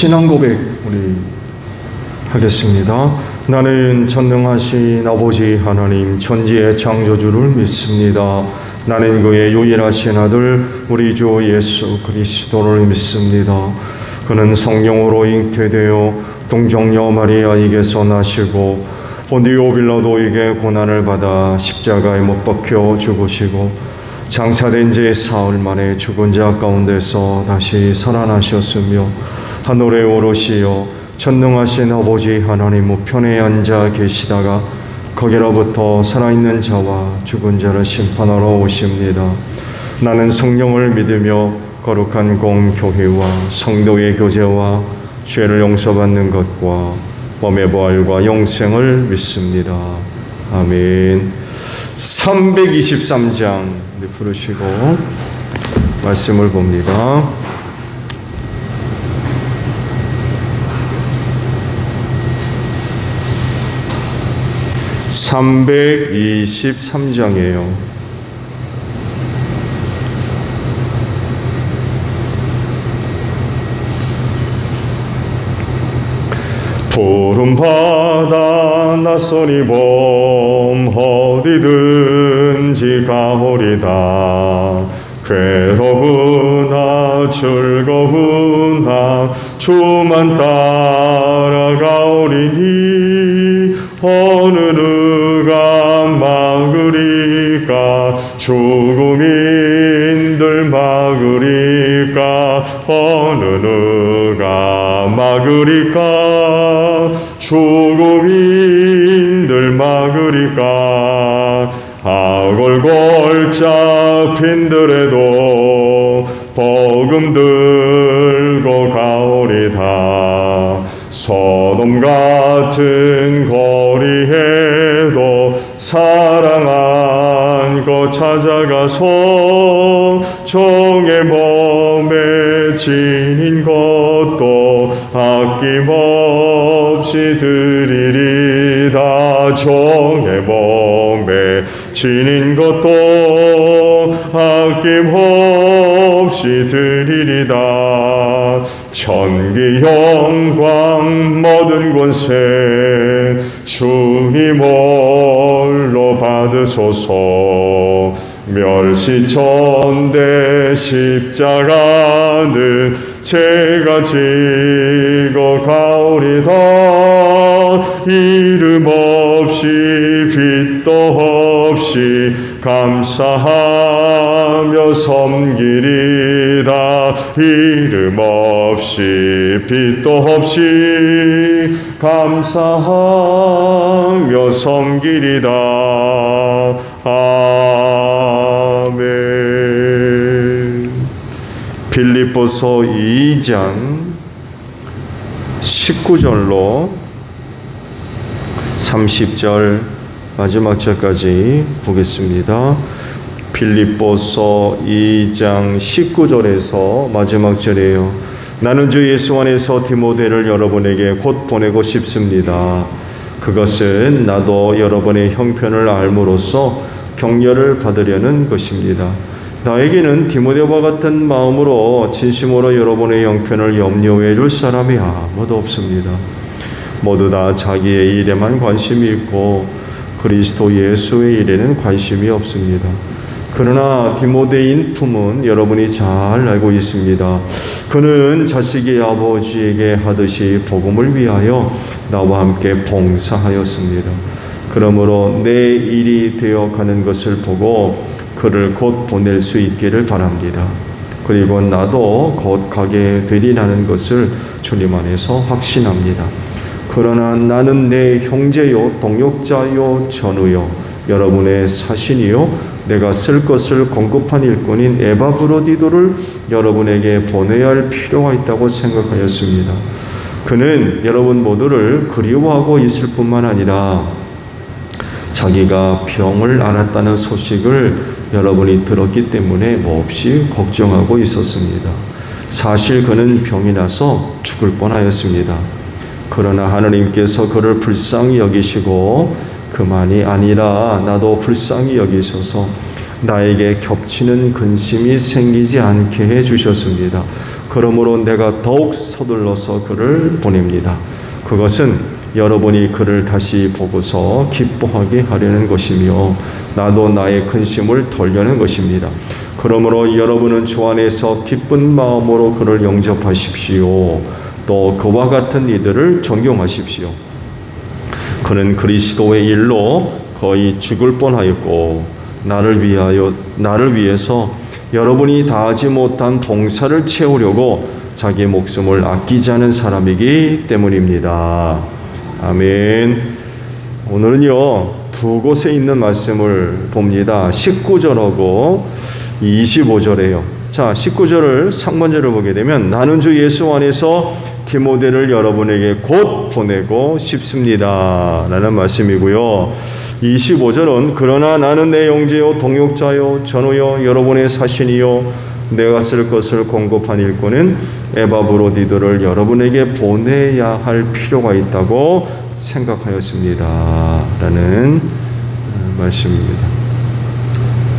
신앙 고백 우리 하겠습니다. 나는 전능하신 아버지 하나님 천지의 창조주를 믿습니다. 나는 그의 유일하신 아들 우리 주 예수 그리스도를 믿습니다. 그는 성령으로 잉태되어 동정녀 마리아에게서 나시고 본디오 빌라도에게 고난을 받아 십자가에 못 박혀 죽으시고 장사된 지 사흘 만에 죽은 자 가운데서 다시 살아나셨으며 하늘에 오르시어 전능하신 아버지 하나님 우편에 앉아 계시다가 거기로부터 살아있는 자와 죽은 자를 심판하러 오십니다. 나는 성령을 믿으며 거룩한 공교회와 성도의 교제와 죄를 용서받는 것과 몸의 부활과 영생을 믿습니다. 아멘. 323장 부르시고 말씀을 봅니다. (323장이에요) 푸른 바다 낯선 이봄 어디든지 가오리다. 괴로우나 즐거우나 주만 따라가오리니 어느 누가 막으리까. 죽음인들 막으리까. 어느 누가 막으리까. 죽음인들 막으리까. 아골골 잡힌들에도 복음 들고 가오리다. 소돔 같은 거리에도 사랑 안고 찾아가서 종의 몸에 지닌 것도 아낌없이 드리리다. 종의 몸에 지닌 것도 아낌없이 드리리다. 천기 영광 모든 권세 주님 홀로 받으소서. 멸시천대 십자가는 제가 지고 가오리다. 이름 없이 빛도 없이 감사하며 섬기리다. 이름 없이 빛도 없이 감사하며 섬기리다. 아멘. 빌립보서 2장 19절로 30절 마지막 절까지 보겠습니다. 빌립보서 2장 19절에서 마지막 절이에요. 나는 주 예수 안에서 디모데를 여러분에게 곧 보내고 싶습니다. 그것은 나도 여러분의 형편을 알므로써 격려를 받으려는 것입니다. 나에게는 디모데와 같은 마음으로 진심으로 여러분의 형편을 염려해 줄 사람이 아무도 없습니다. 모두 다 자기의 일에만 관심이 있고 그리스도 예수의 일에는 관심이 없습니다. 그러나 디모데인 품은 여러분이 잘 알고 있습니다. 그는 자식의 아버지에게 하듯이 복음을 위하여 나와 함께 봉사하였습니다. 그러므로 내 일이 되어 가는 것을 보고 그를 곧 보낼 수 있기를 바랍니다. 그리고 나도 곧 가게 되리라는 것을 주님 안에서 확신합니다. 그러나 나는 내 형제요 동역자요 전우요 여러분의 사신이요 내가 쓸 것을 공급한 일꾼인 에바브로디도를 여러분에게 보내야 할 필요가 있다고 생각하였습니다. 그는 여러분 모두를 그리워하고 있을 뿐만 아니라 자기가 병을 앓았다는 소식을 여러분이 들었기 때문에 몹시 걱정하고 있었습니다. 사실 그는 병이 나서 죽을 뻔하였습니다. 그러나 하느님께서 그를 불쌍히 여기시고 그만이 아니라 나도 불쌍히 여기셔서 나에게 겹치는 근심이 생기지 않게 해주셨습니다. 그러므로 내가 더욱 서둘러서 그를 보냅니다. 그것은 여러분이 그를 다시 보고서 기뻐하게 하려는 것이며 나도 나의 근심을 덜려는 것입니다. 그러므로 여러분은 주 안에서 기쁜 마음으로 그를 영접하십시오. 또 그와 같은 이들을 존경하십시오. 그는 그리스도의 일로 거의 죽을 뻔하였고 나를 위해서 여러분이 다하지 못한 봉사를 채우려고 자기 목숨을 아끼지 않은 사람이기 때문입니다. 아멘. 오늘은요, 두 곳에 있는 말씀을 봅니다. 19절하고 25절이에요. 자, 19절을 상반절을 보게 되면 나는 주 예수 안에서 디모데를 여러분에게 곧 보내고 싶습니다 라는 말씀이고요. 25절은 그러나 나는 내 형제요 동역자요 전우요 여러분의 사신이요 내가 쓸 것을 공급한 일꾼은 에바브로디도를 여러분에게 보내야 할 필요가 있다고 생각하였습니다 라는 말씀입니다.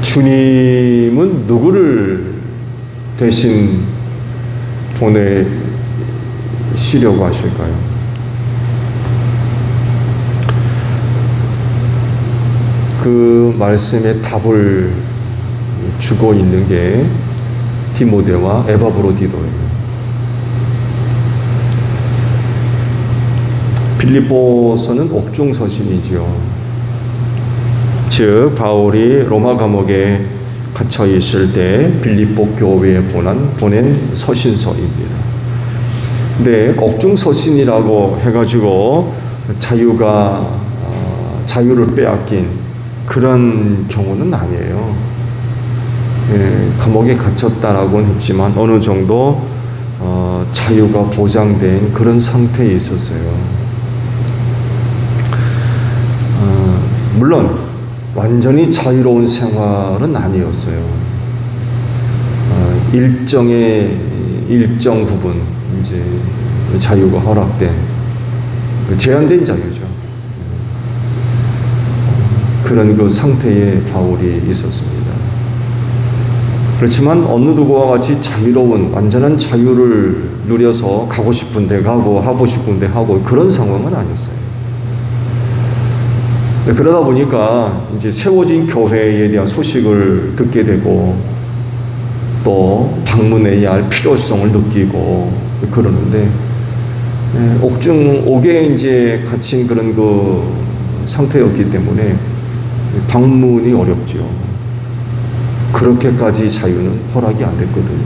주님은 누구를 대신 보내시려고 하실까요? 그 말씀에 답을 주고 있는 게 디모데와 에바브로디도예요. 빌립보서는 옥중서신이지요. 즉 바울이 로마 감옥에 갇혀 있을 때 빌립보 교회에 보낸 서신서입니다. 근데 옥중서신이라고 해가지고 자유를 빼앗긴 그런 경우는 아니에요. 감옥에 갇혔다라고는 했지만 어느 정도 자유가 보장된 그런 상태에 있었어요. 물론 완전히 자유로운 생활은 아니었어요. 일정 부분 이제 자유가 허락된 제한된 자유죠. 그런 그 상태에 바울이 있었습니다. 그렇지만 어느 누구와 같이 자유로운 완전한 자유를 누려서 가고 싶은 데 가고 하고 싶은 데 하고 그런 상황은 아니었어요. 그러다 보니까 이제 세워진 교회에 대한 소식을 듣게 되고 또 방문해야 할 필요성을 느끼고 그러는데 옥에 이제 갇힌 그런 그 상태였기 때문에 방문이 어렵죠. 그렇게까지 자유는 허락이 안 됐거든요.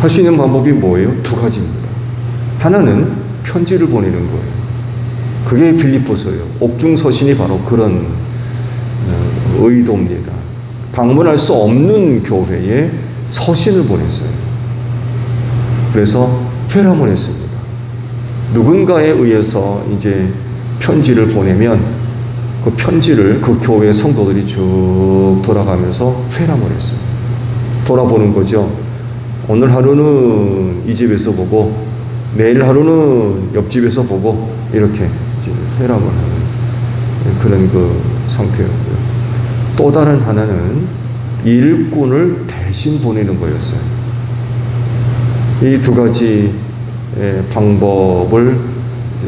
할 수 있는 방법이 뭐예요? 두 가지입니다. 하나는 편지를 보내는 거예요. 그게 빌립보서예요. 옥중서신이 바로 그런 의도입니다. 방문할 수 없는 교회에 서신을 보냈어요. 그래서 회람을 했습니다. 누군가에 의해서 이제 편지를 보내면 그 편지를 그 교회 성도들이 쭉 돌아가면서 회람을 했어요. 돌아보는 거죠. 오늘 하루는 이 집에서 보고 내일 하루는 옆집에서 보고 이렇게 회람을 하는 그런 그 상태였고요. 또 다른 하나는 일꾼을 대신 보내는 거였어요. 이 두 가지 방법을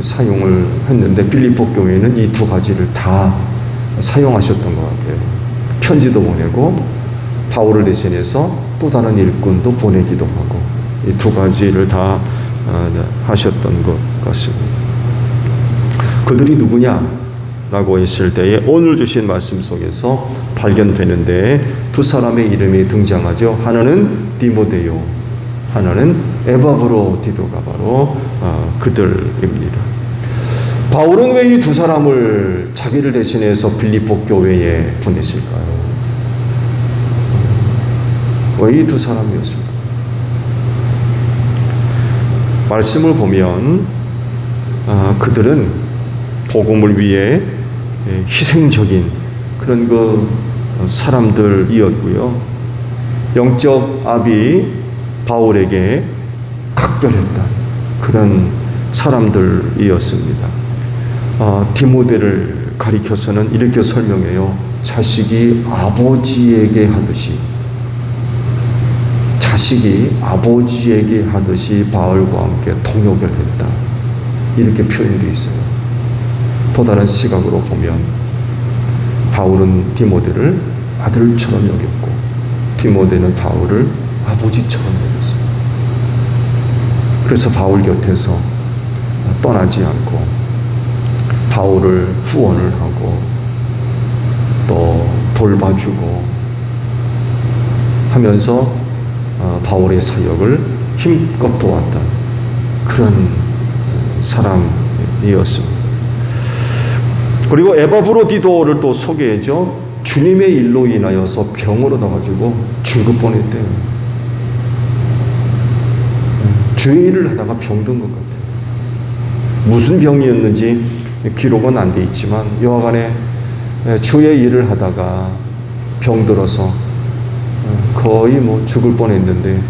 사용을 했는데 빌립보 교회는 이 두 가지를 다 사용하셨던 것 같아요. 편지도 보내고 바울을 대신해서 또 다른 일꾼도 보내기도 하고 이 두 가지를 다 하셨던 것 같습니다. 그들이 누구냐라고 했을 때에 오늘 주신 말씀 속에서 발견되는데 두 사람의 이름이 등장하죠. 하나는 디모데요, 하나는 에바브로디도가 바로 그들입니다. 바울은 왜 이 두 사람을 자기를 대신해서 빌립보 교회에 보냈을까요? 왜 이 두 사람이었을까요? 말씀을 보면 그들은 복음을 위해 희생적인 그런 그 사람들이었고요. 영적 압이 바울에게 각별했던 그런 사람들이었습니다. 디모데를 가리켜서는 이렇게 설명해요. 자식이 아버지에게 하듯이 자식이 아버지에게 하듯이 바울과 함께 동역을 했다. 이렇게 표현되어 있어요. 또 다른 시각으로 보면 바울은 디모데를 아들처럼 여겼고 디모데는 바울을 아버지처럼 여겼어요. 그래서 바울 곁에서 떠나지 않고 바울을 후원을 하고 또 돌봐주고 하면서 바울의 사역을 힘껏 도왔던 그런 사람이었습니다. 그리고 에바브로디도를 또 소개해줘. 주님의 일로 인하여서 병으로 나가지고 죽을 뻔했대요. 주의 일을 하다가 병든 것 같아요. 무슨 병이었는지 기록은 안 돼 있지만 여하간에 주의 일을 하다가 병들어서 거의 죽을 뻔했는데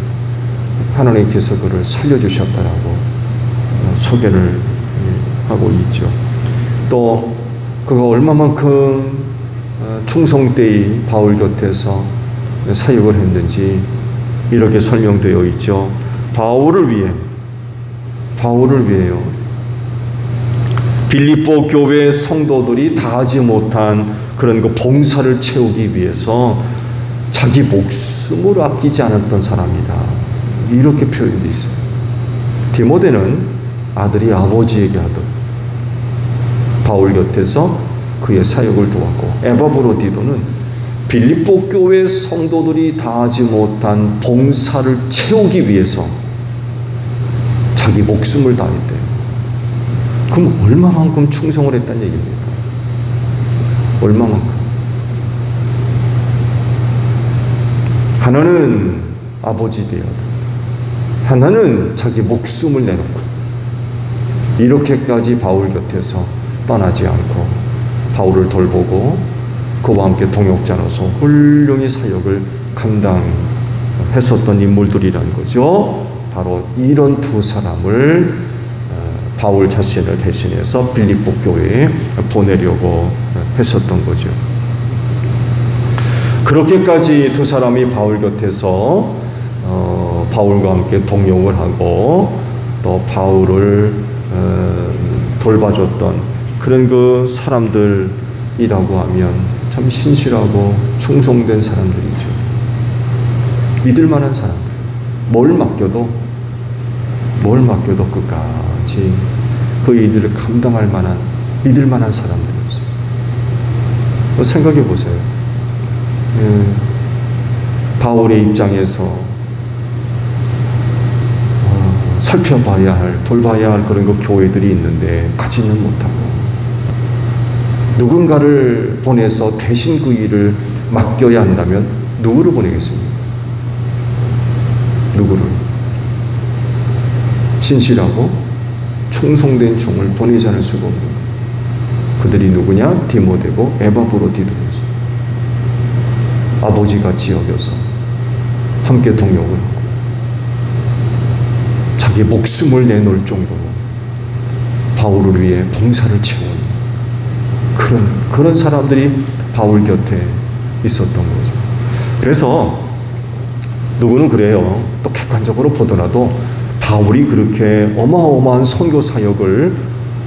하나님께서 그를 살려주셨다라고 소개를 하고 있죠. 또 그가 얼마만큼 충성되이 바울 곁에서 사역을 했는지 이렇게 설명되어 있죠. 바울을 위해요. 빌립보 교회 성도들이 다 하지 못한 그런 그 봉사를 채우기 위해서 자기 목숨을 아끼지 않았던 사람이다. 이렇게 표현되어 있어요. 디모데는 아들이 아버지에게 하듯 바울 곁에서 그의 사역을 도왔고 에바브로디도는 빌립보 교회 성도들이 다 하지 못한 봉사를 채우기 위해서 자기 목숨을 다했대요. 그럼 얼마만큼 충성을 했다는 얘기입니까? 얼마만큼? 하나는 아버지 되어야 된다. 하나는 자기 목숨을 내놓고 이렇게까지 바울 곁에서 떠나지 않고 바울을 돌보고 그와 함께 동역자로서 훌륭히 사역을 감당했었던 인물들이라는 거죠. 바로 이런 두 사람을 바울 자신을 대신해서 빌립보 교회에 보내려고 했었던 거죠. 그렇게까지 두 사람이 바울 곁에서 바울과 함께 동역을 하고 또 바울을 돌봐줬던 그런 그 사람들이라고 하면 참 신실하고 충성된 사람들이죠. 믿을 만한 사람들. 뭘 맡겨도 끝까지 그 일들을 감당할 만한 믿을 만한 사람들이었어요. 생각해 보세요. 바울의 입장에서 살펴봐야 할, 돌봐야 할 그런 그 교회들이 있는데 가지는 못하고 누군가를 보내서 대신 그 일을 맡겨야 한다면 누구를 보내겠습니까? 누구를? 신실하고 충성된 종을 보내지 않을 수가 없는 거예요. 그들이 누구냐? 디모데고 에바브로디도였어요. 아버지같이 여겨서 함께 동역을 하고 자기 목숨을 내놓을 정도로 바울을 위해 봉사를 채우는 그런 사람들이 바울 곁에 있었던 거죠. 그래서 누구는 그래요. 또 객관적으로 보더라도 바울이 그렇게 어마어마한 선교 사역을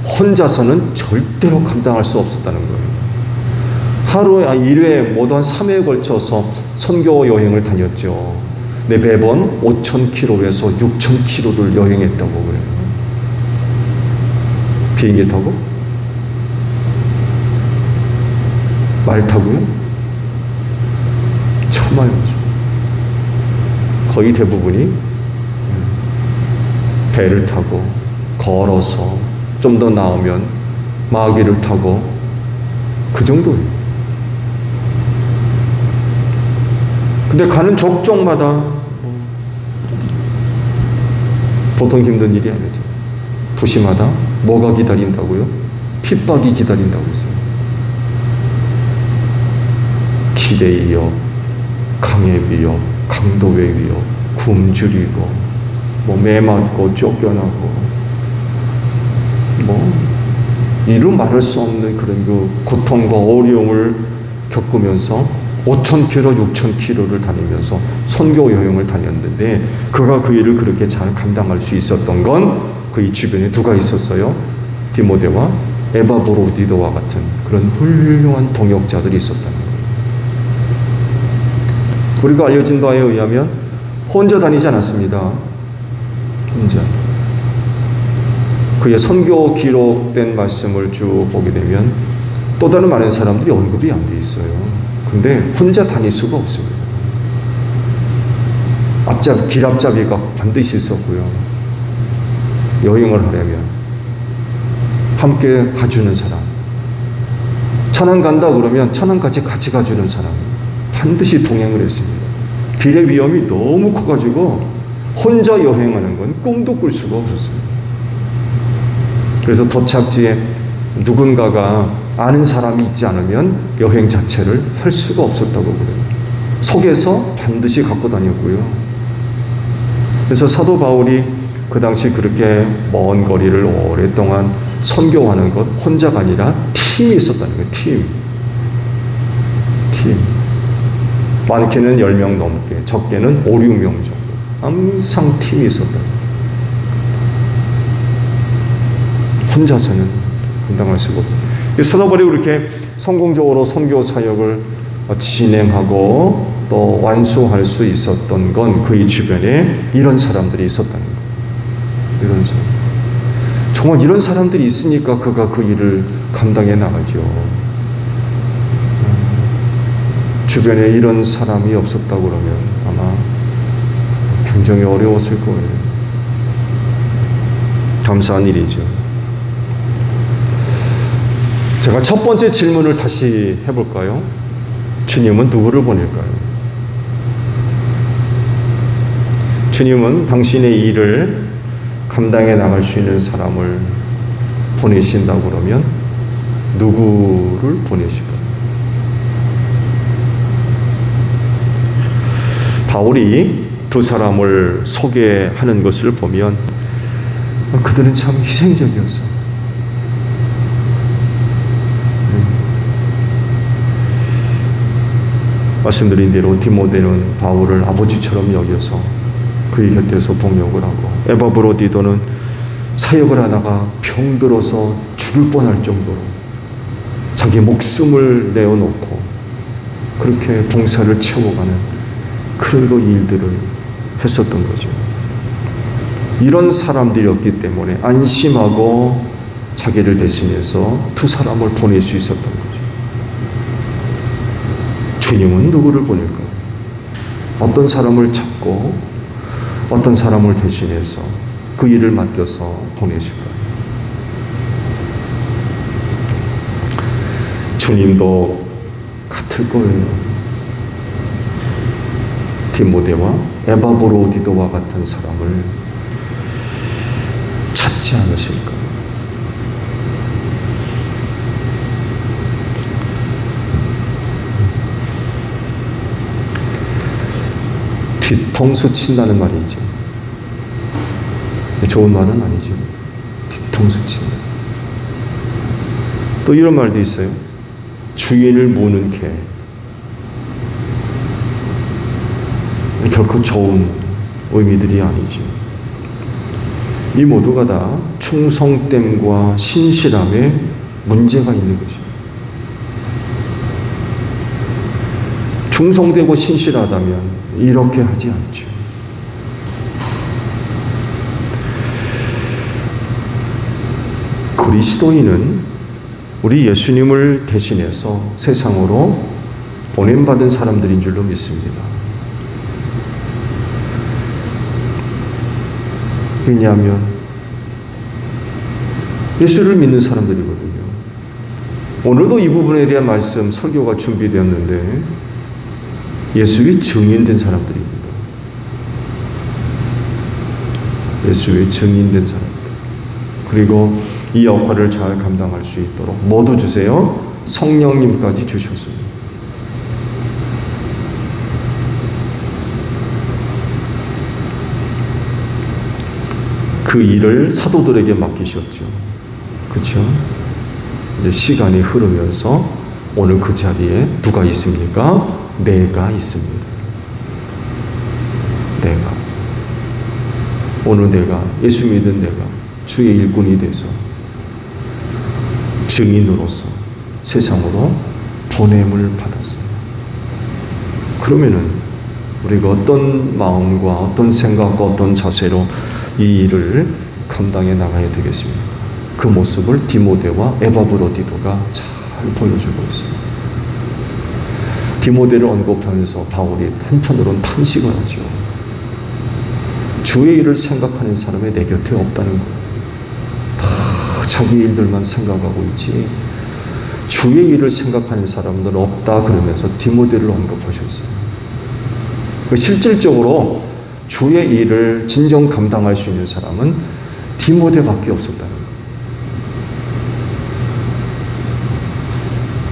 혼자서는 절대로 감당할 수 없었다는 거예요. 하루에 1회 모두 한 3회에 걸쳐서 선교 여행을 다녔죠. 매번 5,000km에서 6,000km를 여행했다고 그래요. 비행기 타고? 말 타고요? 정말 거의 대부분이 배를 타고 걸어서 좀 더 나오면 마귀를 타고 그 정도예요. 근데 가는 족족마다 보통 힘든 일이 아니죠. 도시마다 뭐가 기다린다고요? 핍박이 기다린다고 했어요. 기대의 위협, 강의 위협, 강도의 위협, 굶주리고 매맞고 쫓겨나고 이루 말할 수 없는 그런 그 고통과 어려움을 겪으면서 5,000km, 6,000km를 다니면서 선교 여행을 다녔는데 그가 그 일을 그렇게 잘 감당할 수 있었던 건 그의 주변에 누가 있었어요? 디모데와 에바브로디도와 같은 그런 훌륭한 동역자들이 있었다는 거예요. 우리가 알려진 바에 의하면 혼자 다니지 않았습니다. 혼자. 그의 선교 기록된 말씀을 쭉 보게 되면 또 다른 많은 사람들이 언급이 안 돼 있어요. 근데 혼자 다닐 수가 없습니다. 길 앞잡이가 반드시 있었고요. 여행을 하려면 함께 가주는 사람, 천안 간다 그러면 천안까지 같이 가주는 사람 반드시 동행을 했습니다. 길의 위험이 너무 커가지고 혼자 여행하는 건 꿈도 꿀 수가 없었어요. 그래서 도착지에 누군가가 아는 사람이 있지 않으면 여행 자체를 할 수가 없었다고 그래요. 속에서 반드시 갖고 다녔고요. 그래서 사도 바울이 그 당시 그렇게 먼 거리를 오랫동안 선교하는 것 혼자가 아니라 팀이 있었다는 거예요. 팀. 많게는 10명 넘게, 적게는 5, 6명 정도. 항상 팀이 있었다. 혼자서는 감당할 수가 없어요. 사도 바울이 그렇게 성공적으로 선교 사역을 진행하고 또 완수할 수 있었던 건 그의 주변에 이런 사람들이 있었다는 거예요. 이런 사람. 정말 이런 사람들이 있으니까 그가 그 일을 감당해 나가죠. 주변에 이런 사람이 없었다고 그러면 아마 굉장히 어려웠을 거예요. 감사한 일이죠. 제가 첫 번째 질문을 다시 해볼까요? 주님은 누구를 보낼까요? 주님은 당신의 일을 감당해 나갈 수 있는 사람을 보내신다고 그러면 누구를 보내실까요? 바울이 두 사람을 소개하는 것을 보면 그들은 참 희생적이었어요. 말씀드린 대로 디모데는 바울을 아버지처럼 여겨서 그의 곁에서 동역을 하고 에바브로디도는 사역을 하다가 병들어서 죽을 뻔할 정도로 자기 목숨을 내어놓고 그렇게 봉사를 채워가는 그런 일들을 했었던 거죠. 이런 사람들이었기 때문에 안심하고 자기를 대신해서 두 사람을 보낼 수 있었던 거죠. 주님은 누구를 보낼까요? 어떤 사람을 찾고 어떤 사람을 대신해서 그 일을 맡겨서 보내실까요? 주님도 같을 거예요. 디모데와 에바브로디도와 같은 사람을 찾지 않으실까? 뒤통수 친다는 말이 있죠. 좋은 말은 아니죠. 뒤통수 친다. 또 이런 말도 있어요. 주인을 무는 개. 결코 좋은 의미들이 아니죠. 이 모두가 다 충성됨과 신실함에 문제가 있는 것입니다. 충성되고 신실하다면 이렇게 하지 않죠. 그리스도인은 우리 예수님을 대신해서 세상으로 보냄받은 사람들인 줄로 믿습니다. 왜냐하면 예수를 믿는 사람들이거든요. 오늘도 이 부분에 대한 말씀, 설교가 준비되었는데 예수의 증인된 사람들입니다. 예수의 증인된 사람들. 그리고 이 역할을 잘 감당할 수 있도록 뭐도 주세요? 성령님까지 주셨습니다. 그 일을 사도들에게 맡기셨죠. 그렇죠? 이제 시간이 흐르면서 오늘 그 자리에 누가 있습니까? 내가 있습니다. 내가. 오늘 내가, 예수 믿은 내가 주의 일꾼이 돼서 증인으로서 세상으로 보냄을 받았어요. 그러면은 우리가 어떤 마음과 어떤 생각과 어떤 자세로 이 일을 감당해 나가야 되겠습니까? 그 모습을 디모데와 에바브로디도가 잘 보여주고 있어요. 디모데를 언급하면서 바울이 한편으로는 탄식을 하죠. 주의 일을 생각하는 사람이 내 곁에 없다는 거예요. 다 자기 일들만 생각하고 있지 주의 일을 생각하는 사람들은 없다 그러면서 디모데를 언급하셨어요. 실질적으로 주의 일을 진정 감당할 수 있는 사람은 디모데밖에 없었다는 거예요.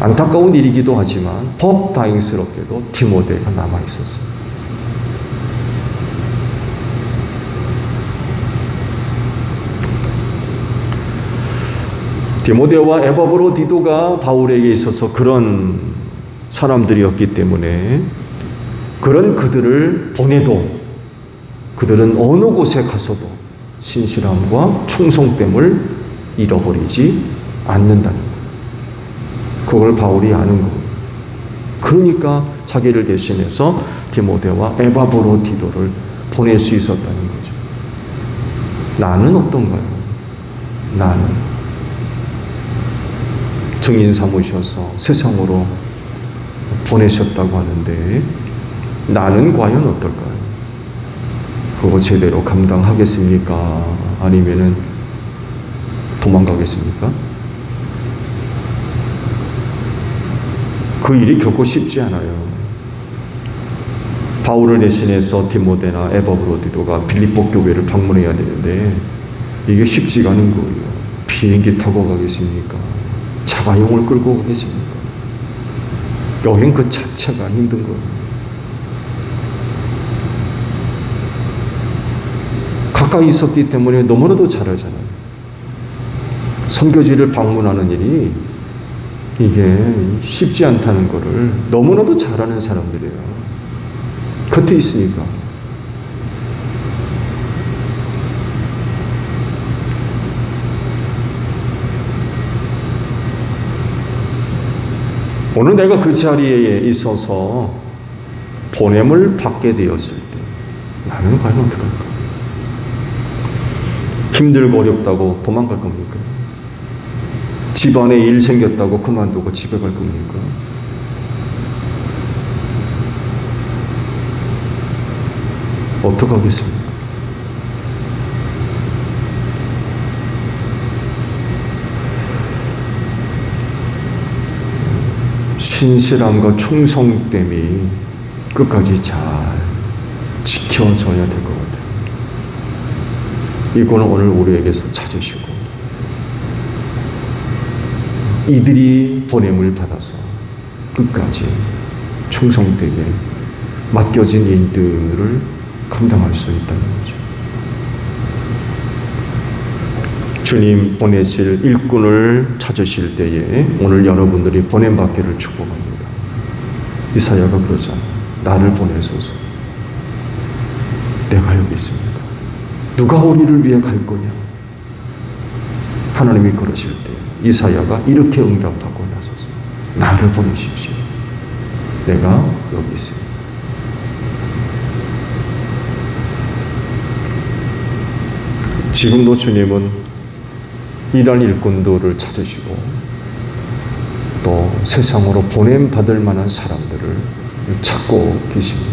안타까운 일이기도 하지만 더 다행스럽게도 디모데가 남아있었어요. 디모데와 에바브로디도가 바울에게 있어서 그런 사람들이었기 때문에 그런 그들을 보내도 그들은 어느 곳에 가서도 신실함과 충성됨을 잃어버리지 않는다는 거예요. 그걸 바울이 아는 거예요. 그러니까 자기를 대신해서 디모데와 에바브로디도를 보낼 수 있었다는 거죠. 나는 어떤가요? 나는 증인 삼으셔서 세상으로 보내셨다고 하는데 나는 과연 어떨까요? 그거 제대로 감당하겠습니까? 아니면은 도망가겠습니까? 그 일이 결코 쉽지 않아요. 바울을 대신해서 디모데나 에바브로디도가 빌립보 교회를 방문해야 되는데 이게 쉽지가 않은 거예요. 비행기 타고 가겠습니까? 자가용을 끌고 가겠습니까? 여행 그 자체가 힘든 거예요. 가까이 있었기 때문에 너무나도 잘하잖아요. 선교지를 방문하는 일이 이게 쉽지 않다는 거를 너무나도 잘하는 사람들이에요. 곁에 있으니까. 오늘 내가 그 자리에 있어서 보냄을 받게 되었을 때 나는 과연 어떡할까? 힘들고 어렵다고 도망갈 겁니까? 집안에 일 생겼다고 그만두고 집에 갈 겁니까? 어떡하겠습니까? 신실함과 충성됨이 끝까지 잘 지켜져야 될 것 같아요. 이거는 오늘 우리에게서 찾으시고 이들이 보냄을 받아서 끝까지 충성되게 맡겨진 일들을 감당할 수 있다는 거죠. 주님 보내실 일꾼을 찾으실 때에 오늘 여러분들이 보냄받기를 축복합니다. 이사야가 그러잖아요. 나를 보내소서. 내가 여기 있습니다. 누가 우리를 위해 갈 거냐? 하나님이 그러실 때 이사야가 이렇게 응답하고 나서서 나를 보내십시오. 내가 여기 있습니다. 지금도 주님은 이런 일꾼들을 찾으시고 또 세상으로 보냄받을 만한 사람들을 찾고 계십니다.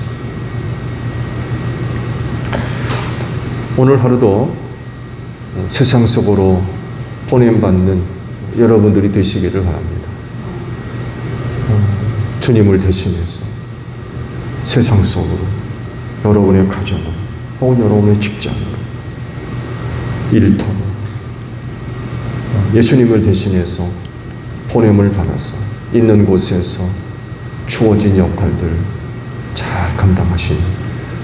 오늘 하루도 세상 속으로 보냄받는 여러분들이 되시기를 바랍니다. 주님을 대신해서 세상 속으로 여러분의 가정으로 혹은 여러분의 직장으로 일터로 예수님을 대신해서 보냄을 받아서 있는 곳에서 주어진 역할들 잘 감당하시는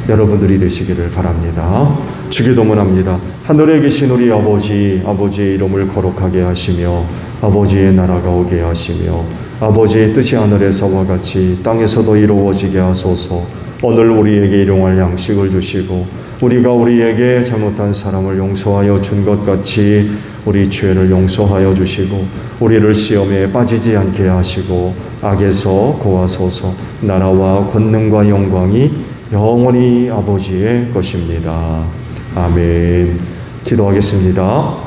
여러분들이 되시기를 바랍니다. 주기도문합니다. 하늘에 계신 우리 아버지, 아버지의 이름을 거룩하게 하시며 아버지의 나라가 오게 하시며 아버지의 뜻이 하늘에서와 같이 땅에서도 이루어지게 하소서. 오늘 우리에게 일용할 양식을 주시고 우리가 우리에게 잘못한 사람을 용서하여 준 것 같이 우리 죄를 용서하여 주시고 우리를 시험에 빠지지 않게 하시고 악에서 구하소서. 나라와 권능과 영광이 영원히 아버지의 것입니다. 아멘. 기도하겠습니다.